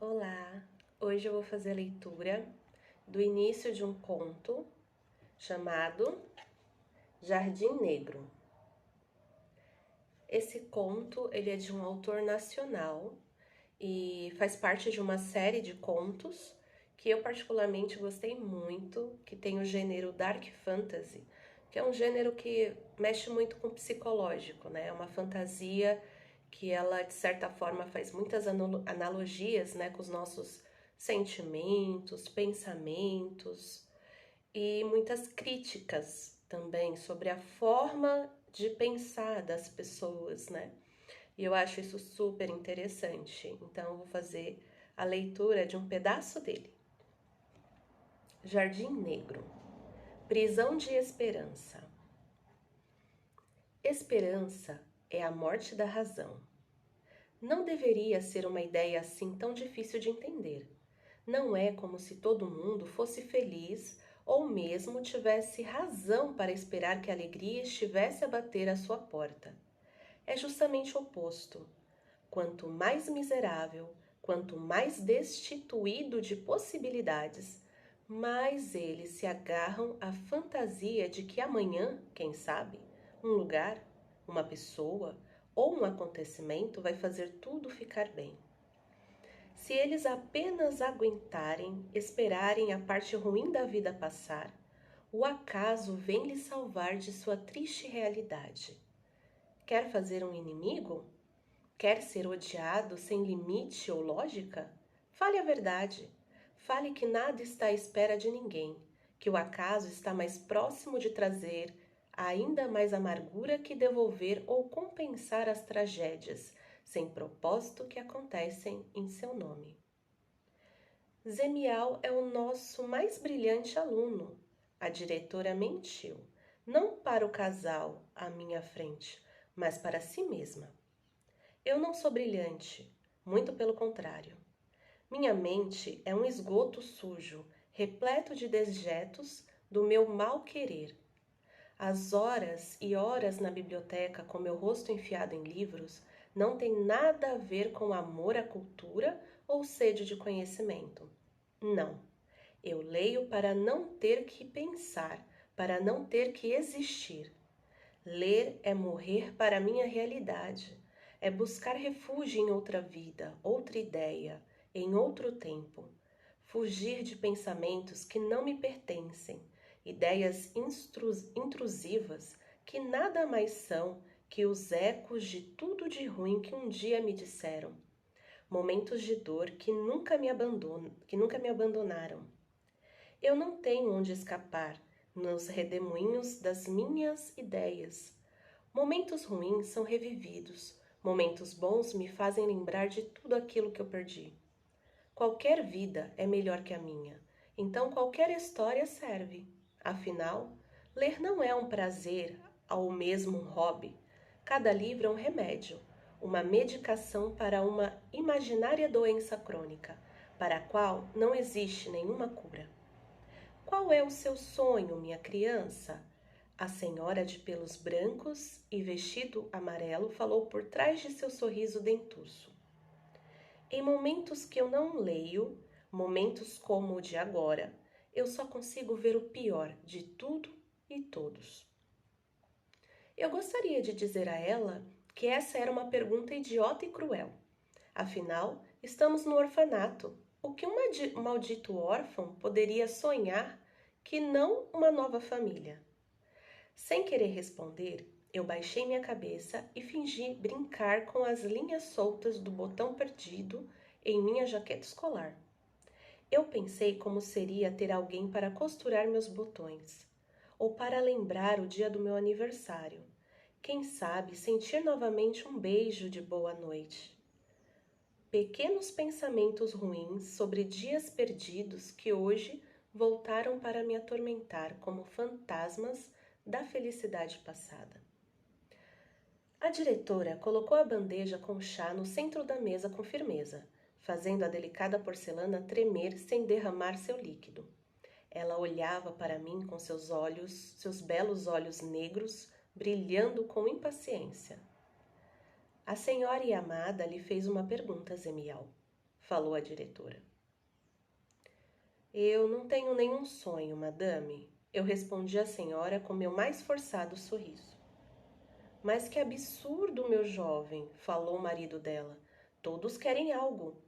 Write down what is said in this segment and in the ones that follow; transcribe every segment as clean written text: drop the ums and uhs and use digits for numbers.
Olá, hoje eu vou fazer a leitura do início de um conto chamado Jardim Negro. Esse conto ele é de um autor nacional e faz parte de uma série de contos que eu particularmente gostei muito, que tem o gênero Dark Fantasy, que é um gênero que mexe muito com o psicológico, né? É uma fantasia que ela, de certa forma, faz muitas analogias, né, com os nossos sentimentos, pensamentos e muitas críticas também sobre a forma de pensar das pessoas, né? E eu acho isso super interessante. Então, eu vou fazer a leitura de um pedaço dele. Jardim Negro. Prisão de esperança. Esperança é a morte da razão. Não deveria ser uma ideia assim tão difícil de entender. Não é como se todo mundo fosse feliz ou mesmo tivesse razão para esperar que a alegria estivesse a bater à sua porta. É justamente o oposto. Quanto mais miserável, quanto mais destituído de possibilidades, mais eles se agarram à fantasia de que amanhã, quem sabe, um lugar, uma pessoa ou um acontecimento vai fazer tudo ficar bem. Se eles apenas aguentarem, esperarem a parte ruim da vida passar, o acaso vem lhe salvar de sua triste realidade. Quer fazer um inimigo? Quer ser odiado sem limite ou lógica? Fale a verdade. Fale que nada está à espera de ninguém, que o acaso está mais próximo de trazer ainda mais amargura que devolver ou compensar as tragédias, sem propósito que acontecem em seu nome. Zemial é o nosso mais brilhante aluno. A diretora mentiu, não para o casal à minha frente, mas para si mesma. Eu não sou brilhante, muito pelo contrário. Minha mente é um esgoto sujo, repleto de dejetos do meu mal querer. As horas e horas na biblioteca com meu rosto enfiado em livros não têm nada a ver com amor à cultura ou sede de conhecimento. Não. Eu leio para não ter que pensar, para não ter que existir. Ler é morrer para a minha realidade, é buscar refúgio em outra vida, outra ideia, em outro tempo. Fugir de pensamentos que não me pertencem, ideias intrusivas que nada mais são que os ecos de tudo de ruim que um dia me disseram. Momentos de dor que nunca me abandonaram. Eu não tenho onde escapar nos redemoinhos das minhas ideias. Momentos ruins são revividos, momentos bons me fazem lembrar de tudo aquilo que eu perdi. Qualquer vida é melhor que a minha, então qualquer história serve. Afinal, ler não é um prazer ou mesmo um hobby. Cada livro é um remédio, uma medicação para uma imaginária doença crônica, para a qual não existe nenhuma cura. Qual é o seu sonho, minha criança? A senhora de pelos brancos e vestido amarelo falou por trás de seu sorriso dentuço. Em momentos que eu não leio, momentos como o de agora, eu só consigo ver o pior de tudo e todos. Eu gostaria de dizer a ela que essa era uma pergunta idiota e cruel. Afinal, estamos no orfanato. O que um maldito órfão poderia sonhar que não uma nova família? Sem querer responder, eu baixei minha cabeça e fingi brincar com as linhas soltas do botão perdido em minha jaqueta escolar. Eu pensei como seria ter alguém para costurar meus botões, ou para lembrar o dia do meu aniversário. Quem sabe sentir novamente um beijo de boa noite. Pequenos pensamentos ruins sobre dias perdidos que hoje voltaram para me atormentar como fantasmas da felicidade passada. A diretora colocou a bandeja com chá no centro da mesa com firmeza, fazendo a delicada porcelana tremer sem derramar seu líquido. Ela olhava para mim com seus belos olhos negros, brilhando com impaciência. A senhora e amada lhe fez uma pergunta, Zemial. falou a diretora. Eu não tenho nenhum sonho, madame, eu respondi à senhora com meu mais forçado sorriso. Mas que absurdo, meu jovem, falou o marido dela. Todos querem algo.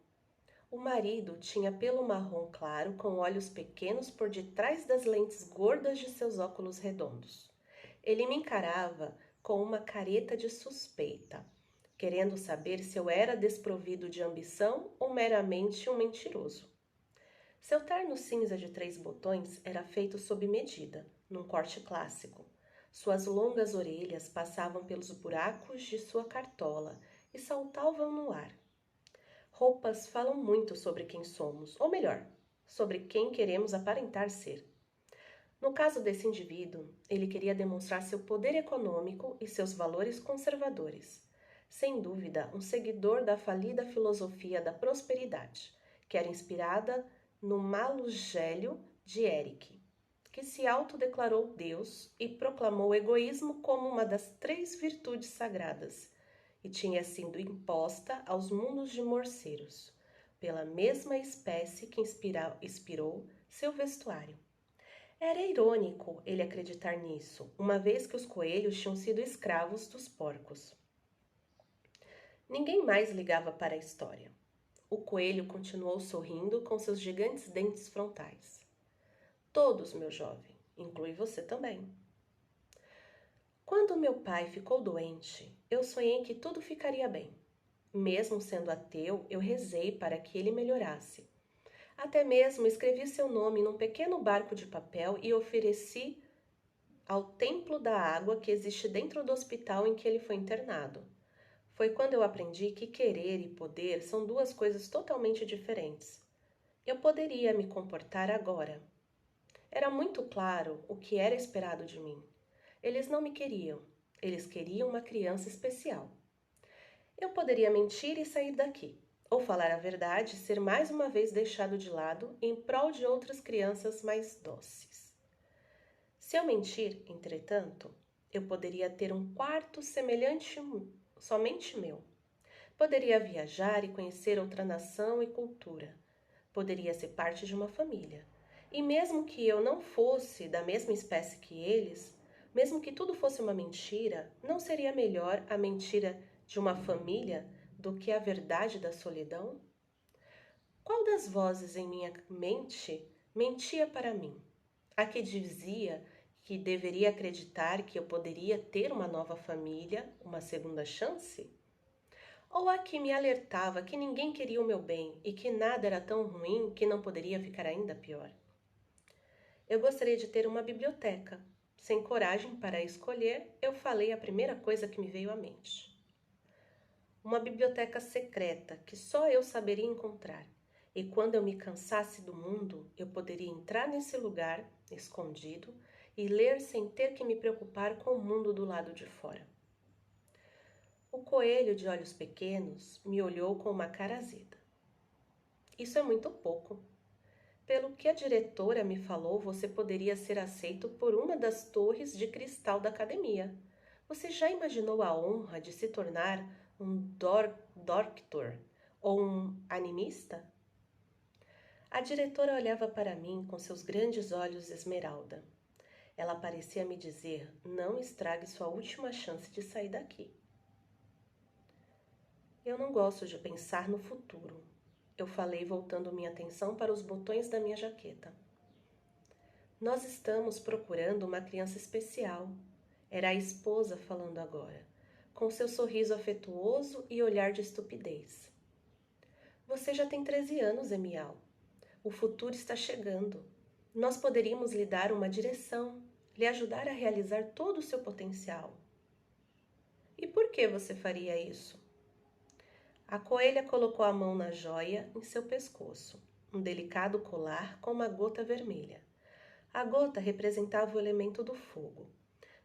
O marido tinha pelo marrom claro com olhos pequenos por detrás das lentes gordas de seus óculos redondos. Ele me encarava com uma careta de suspeita, querendo saber se eu era desprovido de ambição ou meramente um mentiroso. Seu terno cinza de 3 botões era feito sob medida, num corte clássico. Suas longas orelhas passavam pelos buracos de sua cartola e saltavam no ar. Roupas falam muito sobre quem somos, ou melhor, sobre quem queremos aparentar ser. No caso desse indivíduo, ele queria demonstrar seu poder econômico e seus valores conservadores. Sem dúvida, um seguidor da falida filosofia da prosperidade, que era inspirada no Malugélio de Eric, que se autodeclarou Deus e proclamou o egoísmo como uma das 3 virtudes sagradas, e tinha sido imposta aos mundos de morceiros, pela mesma espécie que inspirou seu vestuário. Era irônico ele acreditar nisso, uma vez que os coelhos tinham sido escravos dos porcos. Ninguém mais ligava para a história. O coelho continuou sorrindo com seus gigantes dentes frontais. Todos, meu jovem, inclui você também. Quando meu pai ficou doente, eu sonhei que tudo ficaria bem. Mesmo sendo ateu, eu rezei para que ele melhorasse. Até mesmo escrevi seu nome num pequeno barco de papel e ofereci ao templo da água que existe dentro do hospital em que ele foi internado. Foi quando eu aprendi que querer e poder são 2 coisas totalmente diferentes. Eu poderia me comportar agora. Era muito claro o que era esperado de mim. Eles não me queriam. Eles queriam uma criança especial. Eu poderia mentir e sair daqui, ou falar a verdade e ser mais uma vez deixado de lado em prol de outras crianças mais dóceis. Se eu mentir, entretanto, eu poderia ter um quarto semelhante somente meu. Poderia viajar e conhecer outra nação e cultura. Poderia ser parte de uma família. E mesmo que eu não fosse da mesma espécie que eles, mesmo que tudo fosse uma mentira, não seria melhor a mentira de uma família do que a verdade da solidão? Qual das vozes em minha mente mentia para mim? A que dizia que deveria acreditar que eu poderia ter uma nova família, uma segunda chance? Ou a que me alertava que ninguém queria o meu bem e que nada era tão ruim que não poderia ficar ainda pior? Eu gostaria de ter uma biblioteca. Sem coragem para escolher, eu falei a primeira coisa que me veio à mente. Uma biblioteca secreta que só eu saberia encontrar. E quando eu me cansasse do mundo, eu poderia entrar nesse lugar, escondido, e ler sem ter que me preocupar com o mundo do lado de fora. O coelho de olhos pequenos me olhou com uma cara azeda. Isso é muito pouco. Pelo que a diretora me falou, você poderia ser aceito por uma das torres de cristal da academia. Você já imaginou a honra de se tornar um doctor ou um animista? A diretora olhava para mim com seus grandes olhos esmeralda. Ela parecia me dizer, não estrague sua última chance de sair daqui. Eu não gosto de pensar no futuro. Eu falei voltando minha atenção para os botões da minha jaqueta. Nós estamos procurando uma criança especial. Era a esposa falando agora, com seu sorriso afetuoso e olhar de estupidez. Você já tem 13 anos, Emial. O futuro está chegando. Nós poderíamos lhe dar uma direção, lhe ajudar a realizar todo o seu potencial. E por que você faria isso? A coelha colocou a mão na joia em seu pescoço, um delicado colar com uma gota vermelha. A gota representava o elemento do fogo.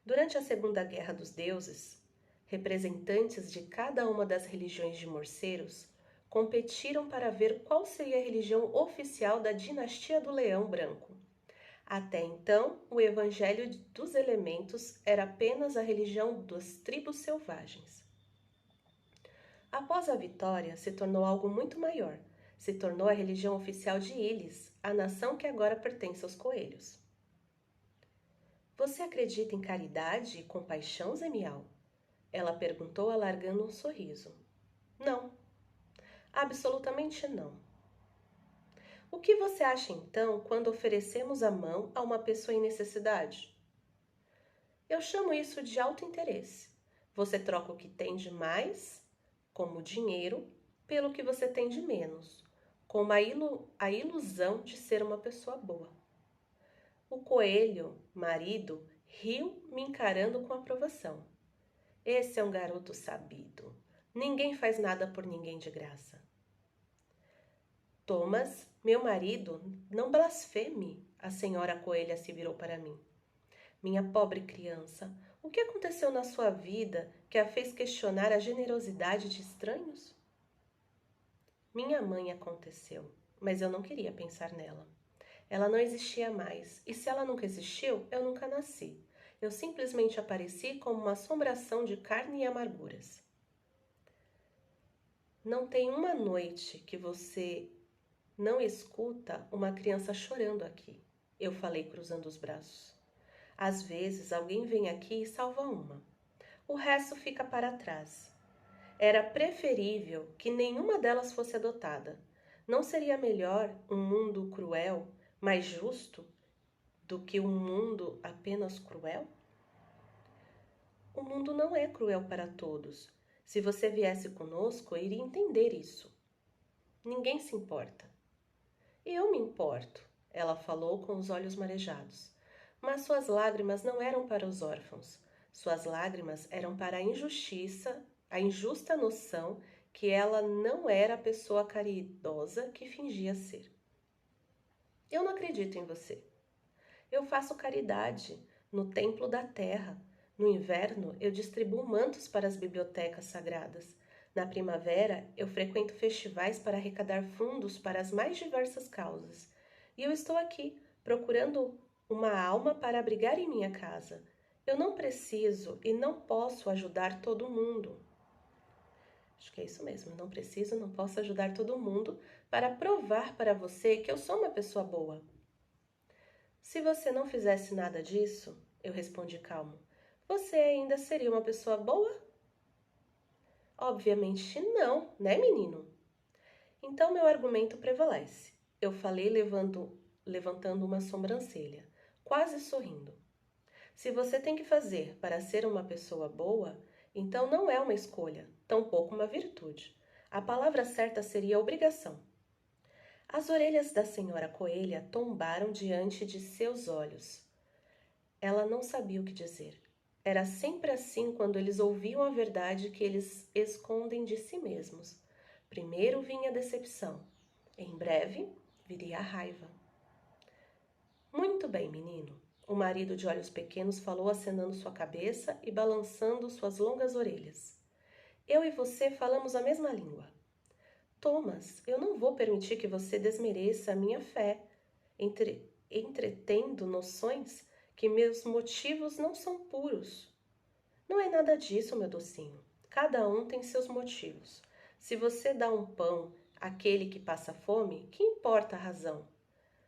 Durante a Segunda Guerra dos Deuses, representantes de cada uma das religiões de morceiros competiram para ver qual seria a religião oficial da dinastia do Leão Branco. Até então, o Evangelho dos Elementos era apenas a religião das tribos selvagens. Após a vitória, se tornou algo muito maior, Se tornou a religião oficial de Ilis, a nação que agora pertence aos coelhos. Você acredita em caridade e compaixão, Zemial? Ela perguntou, alargando um sorriso. Não, absolutamente não. O que você acha então quando oferecemos a mão a uma pessoa em necessidade? Eu chamo isso de autointeresse. Você troca o que tem de mais, como dinheiro, pelo que você tem de menos, com a ilusão de ser uma pessoa boa. O coelho, marido, riu, me encarando com aprovação. Esse é um garoto sabido. Ninguém faz nada por ninguém de graça. Thomas, meu marido, não blasfeme, a senhora coelha se virou para mim. Minha pobre criança, o que aconteceu na sua vida que a fez questionar a generosidade de estranhos? Minha mãe aconteceu, mas eu não queria pensar nela. Ela não existia mais, e se ela nunca existiu, eu nunca nasci. Eu simplesmente apareci como uma assombração de carne e amarguras. Não tem uma noite que você não escuta uma criança chorando aqui, eu falei cruzando os braços. Às vezes alguém vem aqui e salva uma. O resto fica para trás. Era preferível que nenhuma delas fosse adotada. Não seria melhor um mundo cruel, mais justo, do que um mundo apenas cruel? O mundo não é cruel para todos. Se você viesse conosco, eu iria entender isso. Ninguém se importa. Eu me importo, ela falou com os olhos marejados. Mas suas lágrimas não eram para os órfãos. Suas lágrimas eram para a injustiça, a injusta noção que ela não era a pessoa caridosa que fingia ser. Eu não acredito em você. Eu faço caridade no templo da terra. No inverno, eu distribuo mantos para as bibliotecas sagradas. Na primavera, eu frequento festivais para arrecadar fundos para as mais diversas causas. E eu estou aqui, procurando uma alma para abrigar em minha casa. Eu não preciso e não posso ajudar todo mundo. Acho que é isso mesmo, não preciso, não posso ajudar todo mundo para provar para você que eu sou uma pessoa boa. Se você não fizesse nada disso, eu respondi calmo, você ainda seria uma pessoa boa? Obviamente não, né, menino? Então meu argumento prevalece. Eu falei levantando uma sobrancelha, quase sorrindo. Se você tem que fazer para ser uma pessoa boa, então não é uma escolha, tampouco uma virtude. A palavra certa seria obrigação. As orelhas da senhora coelha tombaram diante de seus olhos. Ela não sabia o que dizer. Era sempre assim quando eles ouviam a verdade que eles escondem de si mesmos. Primeiro vinha a decepção. Em breve, viria a raiva. Muito bem, menino. O marido de olhos pequenos falou acenando sua cabeça e balançando suas longas orelhas. Eu e você falamos a mesma língua. Thomas, eu não vou permitir que você desmereça a minha fé, entretendo noções que meus motivos não são puros. Não é nada disso, meu docinho. Cada um tem seus motivos. Se você dá um pão àquele que passa fome, que importa a razão?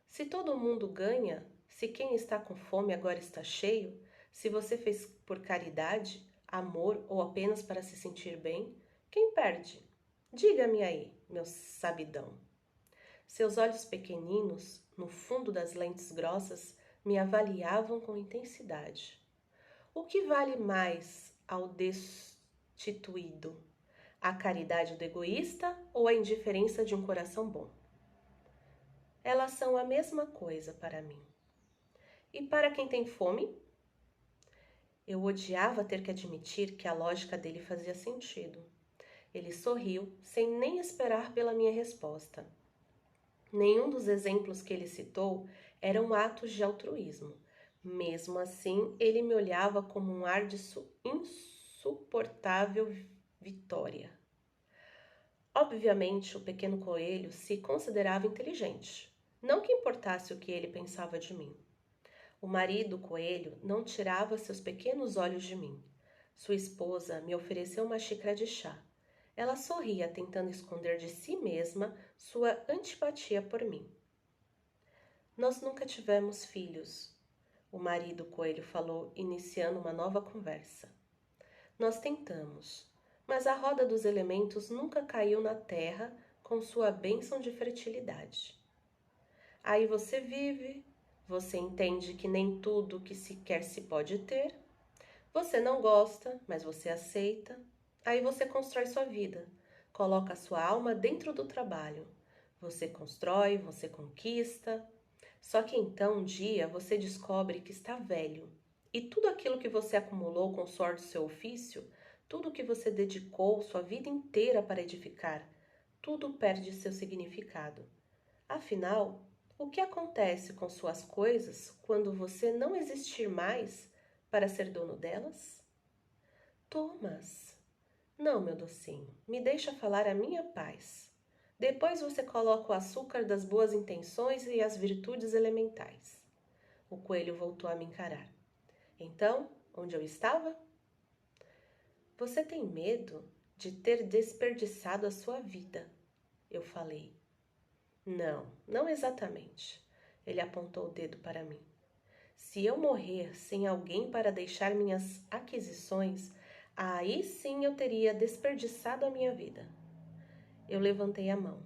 Se todo mundo ganha, se quem está com fome agora está cheio, se você fez por caridade, amor ou apenas para se sentir bem, quem perde? Diga-me aí, meu sabidão. Seus olhos pequeninos, no fundo das lentes grossas, me avaliavam com intensidade. O que vale mais ao destituído? A caridade do egoísta ou a indiferença de um coração bom? Elas são a mesma coisa para mim. E para quem tem fome? Eu odiava ter que admitir que a lógica dele fazia sentido. Ele sorriu, sem nem esperar pela minha resposta. Nenhum dos exemplos que ele citou eram atos de altruísmo. Mesmo assim, ele me olhava como um ar de insuportável vitória. Obviamente, o pequeno coelho se considerava inteligente. Não que importasse o que ele pensava de mim. O marido coelho não tirava seus pequenos olhos de mim. Sua esposa me ofereceu uma xícara de chá. Ela sorria, tentando esconder de si mesma sua antipatia por mim. Nós nunca tivemos filhos, o marido coelho falou, iniciando uma nova conversa. Nós tentamos, mas a roda dos elementos nunca caiu na terra com sua bênção de fertilidade. Aí você vive, você entende que nem tudo que se quer se pode ter, você não gosta, mas você aceita. Aí você constrói sua vida, coloca sua alma dentro do trabalho. Você constrói, você conquista. Só que então um dia você descobre que está velho. E tudo aquilo que você acumulou com o suor do seu ofício, tudo que você dedicou sua vida inteira para edificar, tudo perde seu significado. Afinal, o que acontece com suas coisas quando você não existir mais para ser dono delas? Thomas, não, meu docinho, me deixa falar a minha paz. Depois você coloca o açúcar das boas intenções e as virtudes elementais. O coelho voltou a me encarar. Então, onde eu estava? Você tem medo de ter desperdiçado a sua vida, eu falei. Não, não exatamente. Ele apontou o dedo para mim. Se eu morrer sem alguém para deixar minhas aquisições, aí sim eu teria desperdiçado a minha vida. Eu levantei a mão.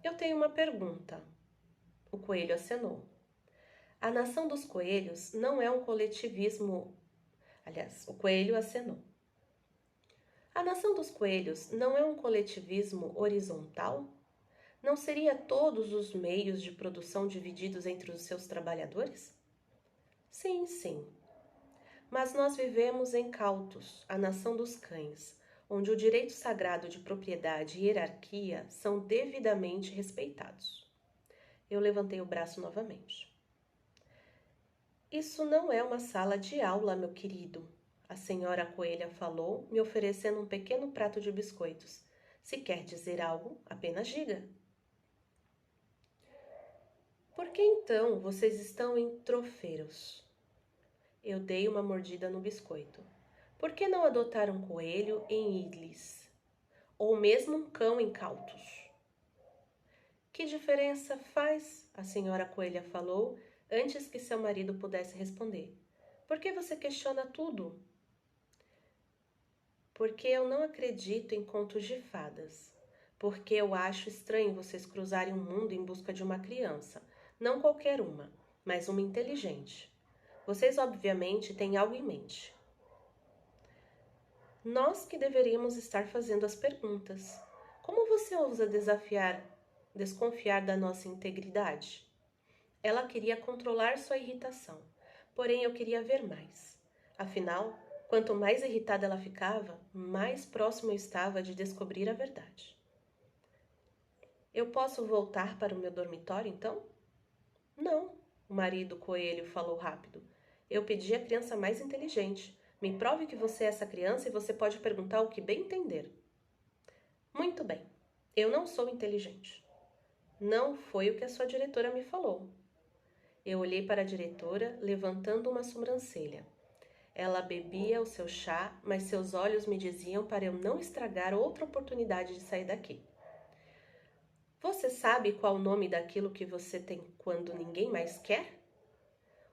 Eu tenho uma pergunta. O coelho acenou. A nação dos coelhos não é um coletivismo. Aliás, o coelho acenou. A nação dos coelhos não é um coletivismo horizontal? Não seria todos os meios de produção divididos entre os seus trabalhadores? Sim, sim. Mas nós vivemos em Cautos, a nação dos cães, onde o direito sagrado de propriedade e hierarquia são devidamente respeitados. Eu levantei o braço novamente. Isso não é uma sala de aula, meu querido, a senhora coelha falou, me oferecendo um pequeno prato de biscoitos. Se quer dizer algo, apenas diga. Por que então vocês estão em Trofeiros? Eu dei uma mordida no biscoito. Por que não adotar um coelho em Idlis? Ou mesmo um cão em Cautos? Que diferença faz? A senhora coelha falou, antes que seu marido pudesse responder. Por que você questiona tudo? Porque eu não acredito em contos de fadas. Porque eu acho estranho vocês cruzarem o mundo em busca de uma criança. Não qualquer uma, mas uma inteligente. Vocês obviamente têm algo em mente. Nós que deveríamos estar fazendo as perguntas. Como você ousa desconfiar da nossa integridade? Ela queria controlar sua irritação, porém eu queria ver mais. Afinal, quanto mais irritada ela ficava, mais próximo eu estava de descobrir a verdade. Eu posso voltar para o meu dormitório, então? Não, o marido coelho falou rápido. Eu pedi a criança mais inteligente. Me prove que você é essa criança e você pode perguntar o que bem entender. Muito bem, eu não sou inteligente. Não foi o que a sua diretora me falou. Eu olhei para a diretora, levantando uma sobrancelha. Ela bebia o seu chá, mas seus olhos me diziam para eu não estragar outra oportunidade de sair daqui. Você sabe qual o nome daquilo que você tem quando ninguém mais quer?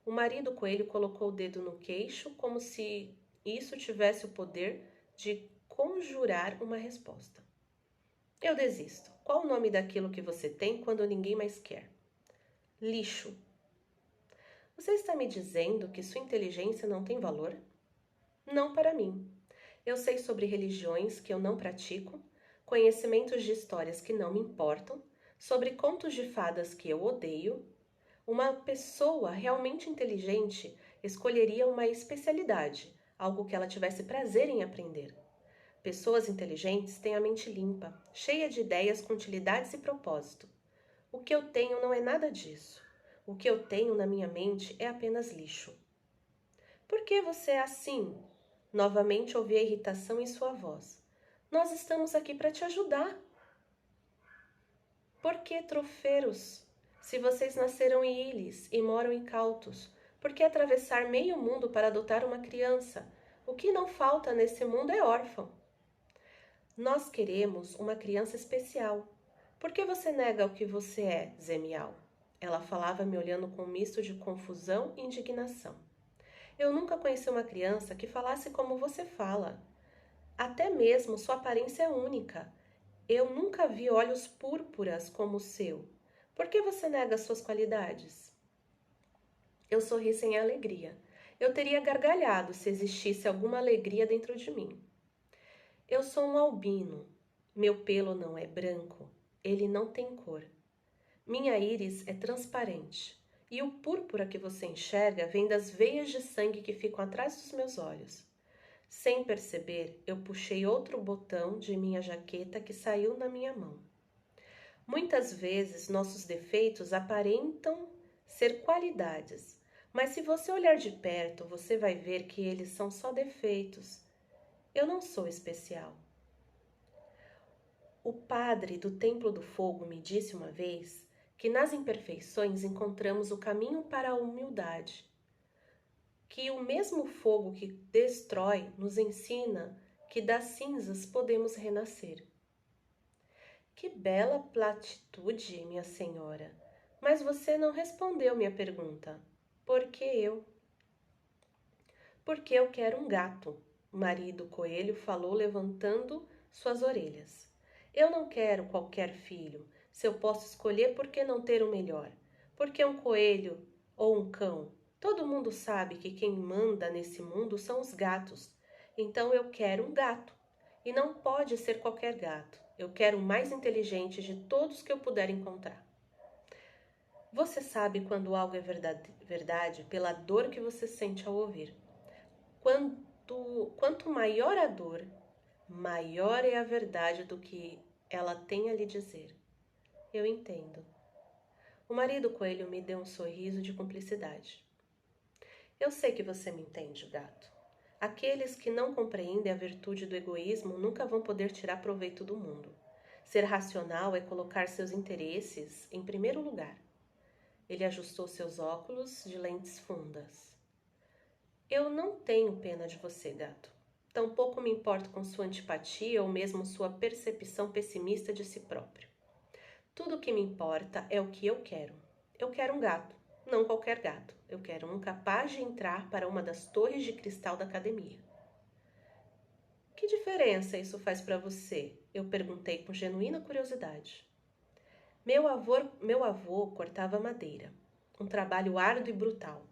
O marido coelho colocou o dedo no queixo, como se isso tivesse o poder de conjurar uma resposta. Eu desisto. Qual o nome daquilo que você tem quando ninguém mais quer? Lixo. Você está me dizendo que sua inteligência não tem valor? Não para mim. Eu sei sobre religiões que eu não pratico, conhecimentos de histórias que não me importam, sobre contos de fadas que eu odeio. Uma pessoa realmente inteligente escolheria uma especialidade, algo que ela tivesse prazer em aprender. Pessoas inteligentes têm a mente limpa, cheia de ideias com utilidades e propósito. O que eu tenho não é nada disso. O que eu tenho na minha mente é apenas lixo. Por que você é assim? Novamente ouvi a irritação em sua voz. Nós estamos aqui para te ajudar. Por que Trofeiros? Se vocês nasceram em Ilis e moram em Cautos, por que atravessar meio mundo para adotar uma criança? O que não falta nesse mundo é órfão. Nós queremos uma criança especial. Por que você nega o que você é, Zé Miau? Ela falava me olhando com um misto de confusão e indignação. Eu nunca conheci uma criança que falasse como você fala. Até mesmo sua aparência é única. Eu nunca vi olhos púrpuras como o seu. Por que você nega suas qualidades? Eu sorri sem alegria. Eu teria gargalhado se existisse alguma alegria dentro de mim. Eu sou um albino. Meu pelo não é branco. Ele não tem cor. Minha íris é transparente. E o púrpura que você enxerga vem das veias de sangue que ficam atrás dos meus olhos. Sem perceber, eu puxei outro botão de minha jaqueta que saiu na minha mão. Muitas vezes, nossos defeitos aparentam ser qualidades, mas se você olhar de perto, você vai ver que eles são só defeitos. Eu não sou especial. O padre do Templo do Fogo me disse uma vez que nas imperfeições encontramos o caminho para a humildade. Que o mesmo fogo que destrói nos ensina que das cinzas podemos renascer. Que bela platitude, minha senhora! Mas você não respondeu minha pergunta. Por que eu? Porque eu quero um gato, o marido coelho falou levantando suas orelhas. Eu não quero qualquer filho. Se eu posso escolher, por que não ter o melhor? Porque um coelho ou um cão? Todo mundo sabe que quem manda nesse mundo são os gatos. Então eu quero um gato. E não pode ser qualquer gato. Eu quero o mais inteligente de todos que eu puder encontrar. Você sabe quando algo é verdade pela dor que você sente ao ouvir. Quanto maior a dor, maior é a verdade do que ela tem a lhe dizer. Eu entendo. O marido coelho me deu um sorriso de cumplicidade. Eu sei que você me entende, gato. Aqueles que não compreendem a virtude do egoísmo nunca vão poder tirar proveito do mundo. Ser racional é colocar seus interesses em primeiro lugar. Ele ajustou seus óculos de lentes fundas. Eu não tenho pena de você, gato. Tampouco me importo com sua antipatia ou mesmo sua percepção pessimista de si próprio. Tudo o que me importa é o que eu quero. Eu quero um gato, não qualquer gato. Eu quero um capaz de entrar para uma das torres de cristal da academia. Que diferença isso faz para você? Eu perguntei com genuína curiosidade. Meu avô cortava madeira, um trabalho árduo e brutal.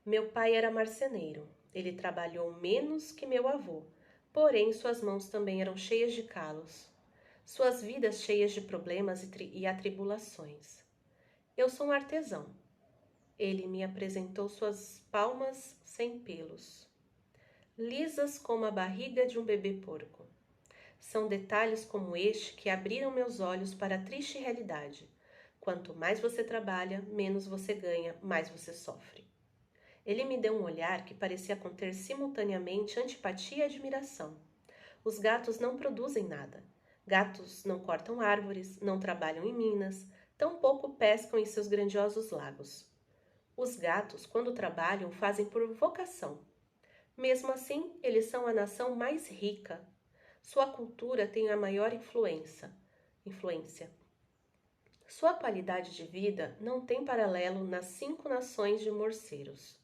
Meu pai era marceneiro. Ele trabalhou menos que meu avô, porém suas mãos também eram cheias de calos. Suas vidas cheias de problemas e atribulações. Eu sou um artesão. Ele me apresentou suas palmas sem pelos, lisas como a barriga de um bebê porco. São detalhes como este que abriram meus olhos para a triste realidade. Quanto mais você trabalha, menos você ganha, mais você sofre. Ele me deu um olhar que parecia conter simultaneamente antipatia e admiração. Os gatos não produzem nada. Gatos não cortam árvores, não trabalham em minas, tampouco pescam em seus grandiosos lagos. Os gatos, quando trabalham, fazem por vocação. Mesmo assim, eles são a nação mais rica. Sua cultura tem a maior influência. Sua qualidade de vida não tem paralelo nas 5 nações de morceiros.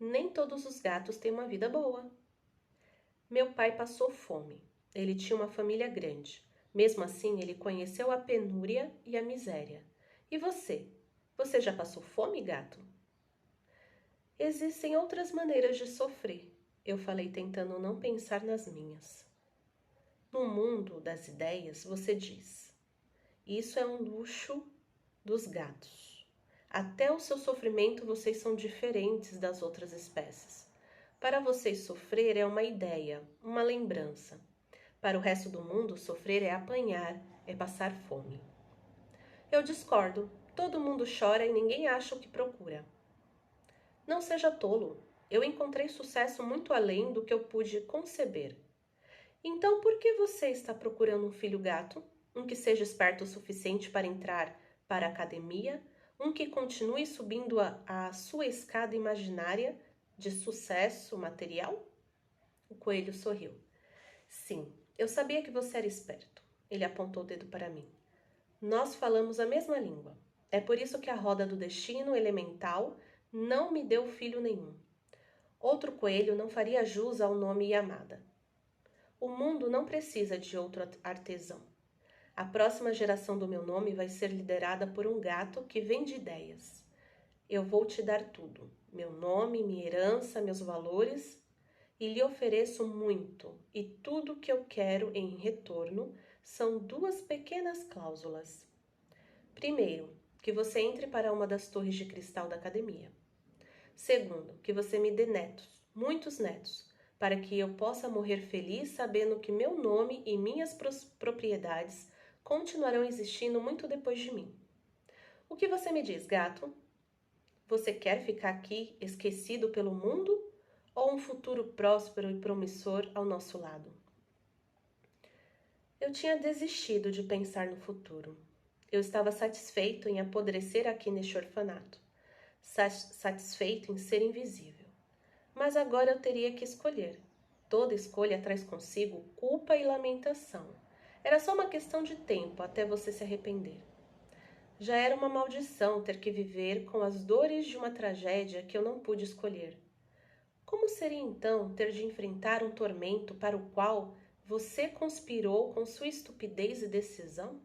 Nem todos os gatos têm uma vida boa. Meu pai passou fome. Ele tinha uma família grande. Mesmo assim, ele conheceu a penúria e a miséria. E você? Você já passou fome, gato? Existem outras maneiras de sofrer, eu falei tentando não pensar nas minhas. No mundo das ideias, você diz, isso é um luxo dos gatos. Até o seu sofrimento vocês são diferentes das outras espécies. Para vocês sofrer é uma ideia, uma lembrança. Para o resto do mundo, sofrer é apanhar, é passar fome. Eu discordo, todo mundo chora e ninguém acha o que procura. Não seja tolo, eu encontrei sucesso muito além do que eu pude conceber. Então por que você está procurando um filho gato? Um que seja esperto o suficiente para entrar para a academia? Um que continue subindo a sua escada imaginária de sucesso material? O coelho sorriu. Sim, Eu sabia que você era esperto. Ele apontou o dedo para mim. Nós falamos a mesma língua. É por isso que a roda do destino elemental não me deu filho nenhum. Outro coelho não faria jus ao nome Yamada. O mundo não precisa de outro artesão. A próxima geração do meu nome vai ser liderada por um gato que vende ideias. Eu vou te dar tudo, meu nome, minha herança, meus valores, e lhe ofereço muito, e tudo que eu quero em retorno são duas pequenas cláusulas. Primeiro, que você entre para uma das torres de cristal da academia. Segundo, que você me dê netos, muitos netos, para que eu possa morrer feliz sabendo que meu nome e minhas propriedades continuarão existindo muito depois de mim. O que você me diz, gato? Você quer ficar aqui esquecido pelo mundo ou um futuro próspero e promissor ao nosso lado? Eu tinha desistido de pensar no futuro. Eu estava satisfeito em apodrecer aqui neste orfanato, satisfeito em ser invisível. Mas agora eu teria que escolher. Toda escolha traz consigo culpa e lamentação. Era só uma questão de tempo até você se arrepender. Já era uma maldição ter que viver com as dores de uma tragédia que eu não pude escolher. Como seria então ter de enfrentar um tormento para o qual você conspirou com sua estupidez e decisão?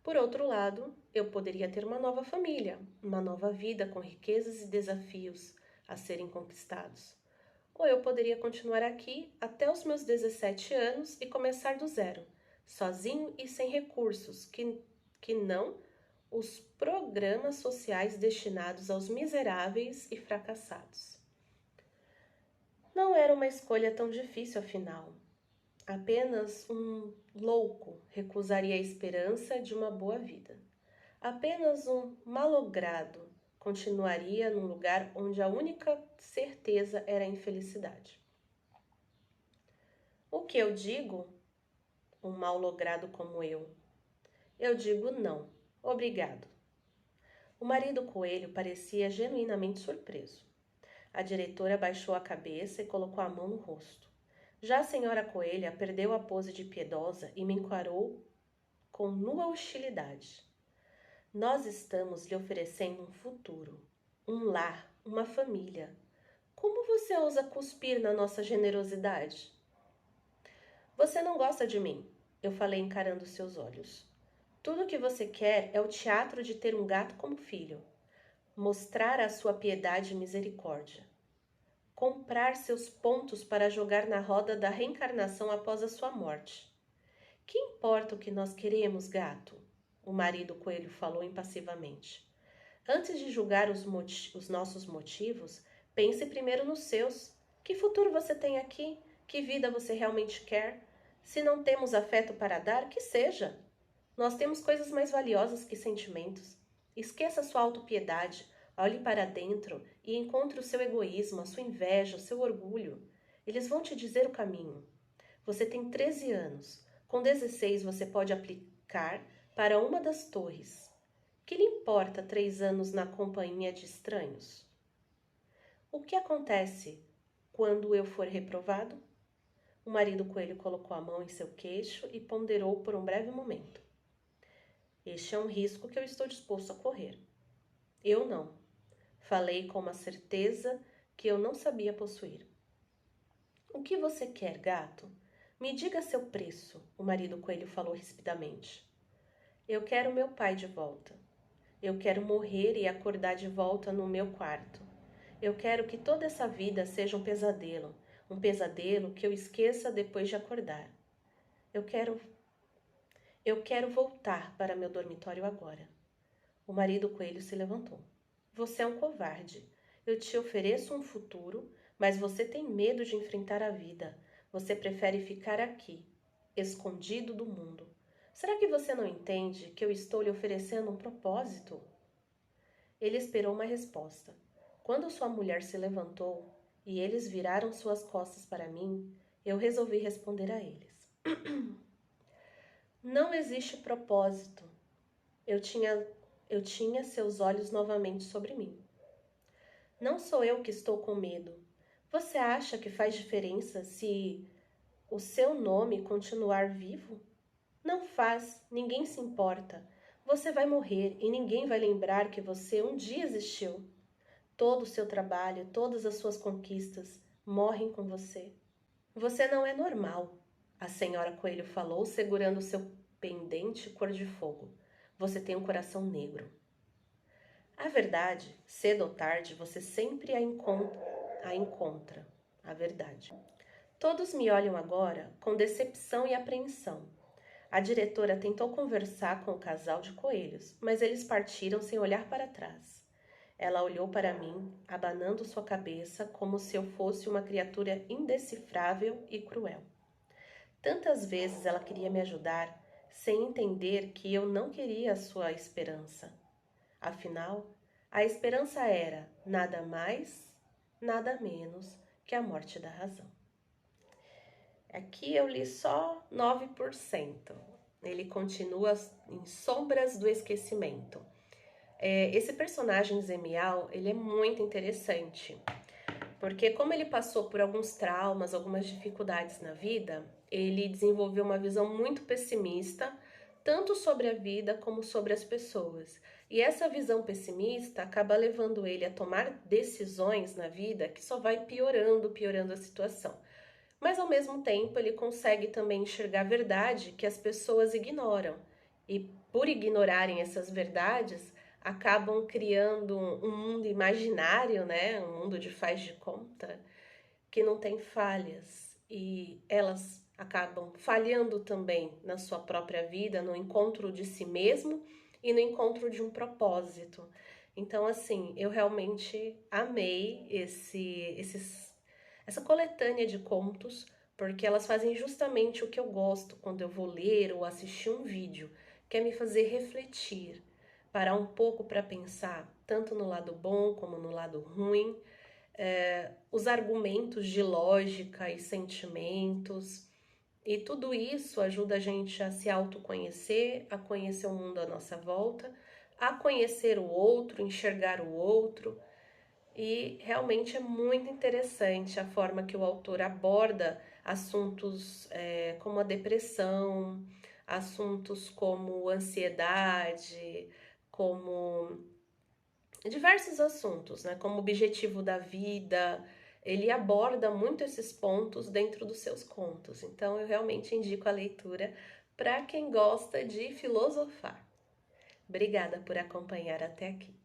Por outro lado, eu poderia ter uma nova família, uma nova vida com riquezas e desafios a serem conquistados. Ou eu poderia continuar aqui até os meus 17 anos e começar do zero, sozinho e sem recursos, que não os programas sociais destinados aos miseráveis e fracassados. Não era uma escolha tão difícil, afinal. Apenas um louco recusaria a esperança de uma boa vida. Apenas um malogrado continuaria num lugar onde a única certeza era a infelicidade. O que eu digo? Um malogrado como eu. Eu digo não, obrigado. O marido coelho parecia genuinamente surpreso. A diretora baixou a cabeça e colocou a mão no rosto. Já a senhora coelha perdeu a pose de piedosa e me encarou com nua hostilidade. Nós estamos lhe oferecendo um futuro, um lar, uma família. Como você ousa cuspir na nossa generosidade? Você não gosta de mim, eu falei encarando seus olhos. Tudo o que você quer é o teatro de ter um gato como filho, mostrar a sua piedade e misericórdia, comprar seus pontos para jogar na roda da reencarnação após a sua morte. Que importa o que nós queremos, gato? O marido coelho falou impassivamente. Antes de julgar os nossos motivos, pense primeiro nos seus. Que futuro você tem aqui? Que vida você realmente quer? Se não temos afeto para dar, que seja. Nós temos coisas mais valiosas que sentimentos. Esqueça sua autopiedade, olhe para dentro e encontre o seu egoísmo, a sua inveja, o seu orgulho. Eles vão te dizer o caminho. Você tem 13 anos. Com 16 você pode aplicar para uma das torres. Que lhe importa 3 anos na companhia de estranhos? O que acontece quando eu for reprovado? O marido coelho colocou a mão em seu queixo e ponderou por um breve momento. Este é um risco que eu estou disposto a correr. Eu não. Falei com uma certeza que eu não sabia possuir. O que você quer, gato? Me diga seu preço, o marido coelho falou rispidamente. Eu quero meu pai de volta. Eu quero morrer e acordar de volta no meu quarto. Eu quero que toda essa vida seja um pesadelo que eu esqueça depois de acordar. Eu quero voltar para meu dormitório agora. O marido coelho se levantou. Você é um covarde. Eu te ofereço um futuro, mas você tem medo de enfrentar a vida. Você prefere ficar aqui, escondido do mundo. Será que você não entende que eu estou lhe oferecendo um propósito? Ele esperou uma resposta. Quando sua mulher se levantou e eles viraram suas costas para mim, eu resolvi responder a eles. Não existe propósito. Eu tinha seus olhos novamente sobre mim. Não sou eu que estou com medo. Você acha que faz diferença se o seu nome continuar vivo? Não faz, ninguém se importa. Você vai morrer e ninguém vai lembrar que você um dia existiu. Todo o seu trabalho, todas as suas conquistas morrem com você. Você não é normal, a senhora Coelho falou, segurando seu pendente cor de fogo. Você tem um coração negro. A verdade, cedo ou tarde, você sempre a encontra. A verdade. Todos me olham agora com decepção e apreensão. A diretora tentou conversar com o casal de coelhos, mas eles partiram sem olhar para trás. Ela olhou para mim, abanando sua cabeça como se eu fosse uma criatura indecifrável e cruel. Tantas vezes ela queria me ajudar, sem entender que eu não queria a sua esperança. Afinal, a esperança era nada mais, nada menos que a morte da razão. Aqui eu li só 9%. Ele continua em Sombras do Esquecimento. Esse personagem Zemial, ele é muito interessante, porque como ele passou por alguns traumas, algumas dificuldades na vida, ele desenvolveu uma visão muito pessimista, tanto sobre a vida como sobre as pessoas. E essa visão pessimista acaba levando ele a tomar decisões na vida que só vai piorando a situação. Mas ao mesmo tempo ele consegue também enxergar a verdade que as pessoas ignoram. E por ignorarem essas verdades, acabam criando um mundo imaginário, né? Um mundo de faz de conta, que não tem falhas. E elas acabam falhando também na sua própria vida, no encontro de si mesmo e no encontro de um propósito. Então, assim, eu realmente amei essa coletânea de contos, porque elas fazem justamente o que eu gosto quando eu vou ler ou assistir um vídeo, que é me fazer refletir, parar um pouco para pensar, tanto no lado bom como no lado ruim, os argumentos de lógica e sentimentos, e tudo isso ajuda a gente a se autoconhecer, a conhecer o mundo à nossa volta, a conhecer o outro, enxergar o outro. E realmente é muito interessante a forma que o autor aborda assuntos como a depressão, assuntos como ansiedade, como diversos assuntos, né? Como o objetivo da vida. Ele aborda muito esses pontos dentro dos seus contos. Então eu realmente indico a leitura para quem gosta de filosofar. Obrigada por acompanhar até aqui.